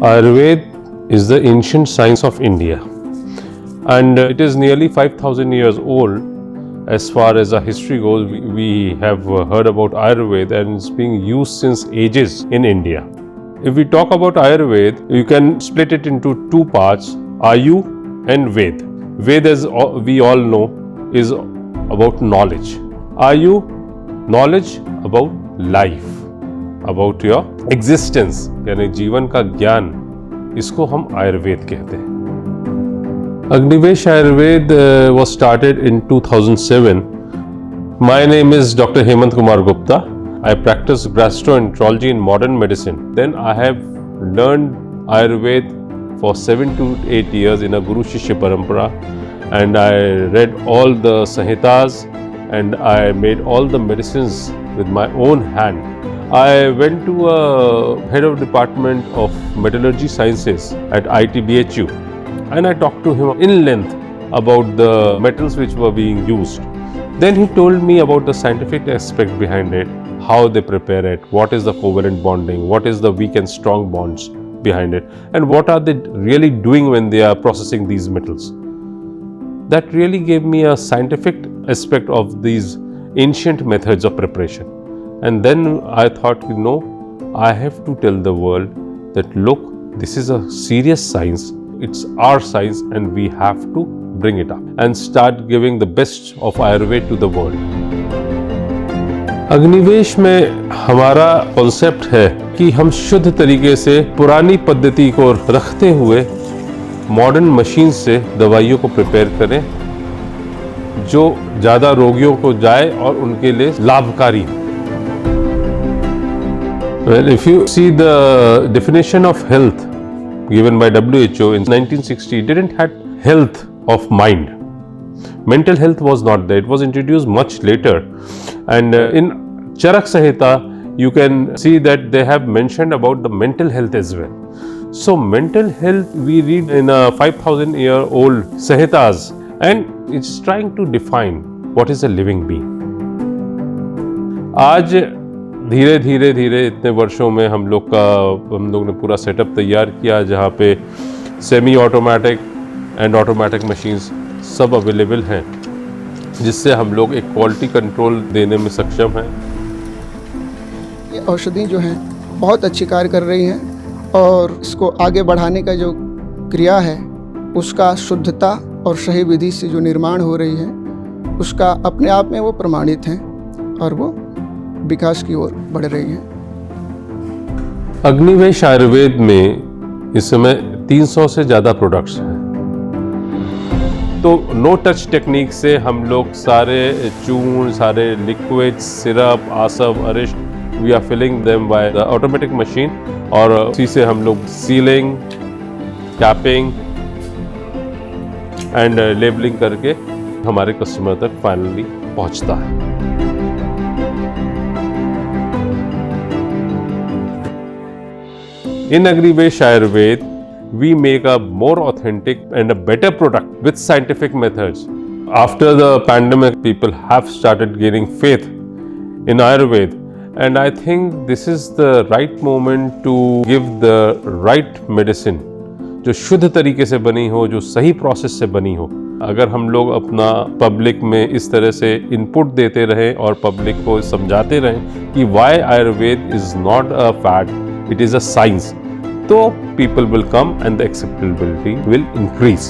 Ayurveda is the ancient science of India, and it is nearly 5,000 years old. As far as our history goes, we have heard about Ayurveda, and it's being used since ages in India. If we talk about Ayurveda, you can split it into two parts, Ayu and Ved. Ved, as we all know, is about knowledge. Ayu, knowledge about life, about your existence, यानी जीवन का ज्ञान, इसको हम आयुर्वेद कहते हैं. Agnivesh Ayurved was started in 2007. My name is Dr. Hemant Kumar Gupta. I practice gastroenterology in modern medicine. Then I have learned Ayurveda for 7 to 8 years in a Guru Shishya Parampara, and I read all the Sahitas and I made all the medicines with my own hand. I went to a head of department of metallurgy sciences at ITBHU, and I talked to him in length about the metals which were being used. Then he told me about the scientific aspect behind it, how they prepare it, what is the covalent bonding, what is the weak and strong bonds behind it, and what are they really doing when they are processing these metals. That really gave me a scientific aspect of these ancient methods of preparation. And then I thought, I have to tell the world that look, this is a serious science, it's our science, and we have to bring it up and start giving the best of Ayurveda to the world. Agnivesh में हमारा concept है कि हम शुद्ध तरीके से पुरानी पद्धति को रखते हुए मॉडर्न मशीन से दवाइयों को प्रिपेयर करें जो ज़्यादा रोगियों को जाए और उनके लिए लाभकारी हो. Well, if you see the definition of health given by WHO in 1960, it didn't have health of mind. Mental health was not there. It was introduced much later. And in Charak Samhita, you can see that they have mentioned about the mental health as well. So mental health we read in a 5,000-year-old Samhitas, and it's trying to define what is a living being. आज धीरे धीरे इतने वर्षों में हम लोग ने पूरा सेटअप तैयार किया जहाँ पे semi automatic and automatic machines सब अवेलेबल हैं, जिससे हम लोग एक क्वालिटी कंट्रोल देने में सक्षम हैं. ये औषधि जो हैं बहुत अच्छी कार्य कर रही हैं, और इसको आगे बढ़ाने का जो क्रिया है उसका शुद्धता और सही विधि से जो निर्माण हो रही है उसका अपने आप में वो प्रमाणित हैं और वो विकास की ओर बढ़ रही है. अग्निवेश आयुर्वेद में इस समय 300 से ज़्यादा प्रोडक्ट्स हैं. तो नो टच टेक्निक से हम लोग सारे चूर्ण, सारे लिक्विड्स, सिरप, आसव, अरिष्ट, we are filling them by the automatic machine, और उसी से हम लोग सीलिंग, कैपिंग एंड लेबलिंग करके हमारे कस्टमर तक फाइनली पहुंचता है. In Agnivesh Ayurved, we make a more authentic and a better product with scientific methods. After the pandemic, people have started gaining faith in Ayurveda, and I think this is the right moment to give the right medicine, जो शुद्ध तरीके से बनी हो, जो सही process से बनी हो. अगर हम लोग अपना पब्लिक में इस तरह से इनपुट देते रहें और पब्लिक को समझाते रहें कि why Ayurveda is not a fad, it is a science, तो people will come and the acceptability will increase.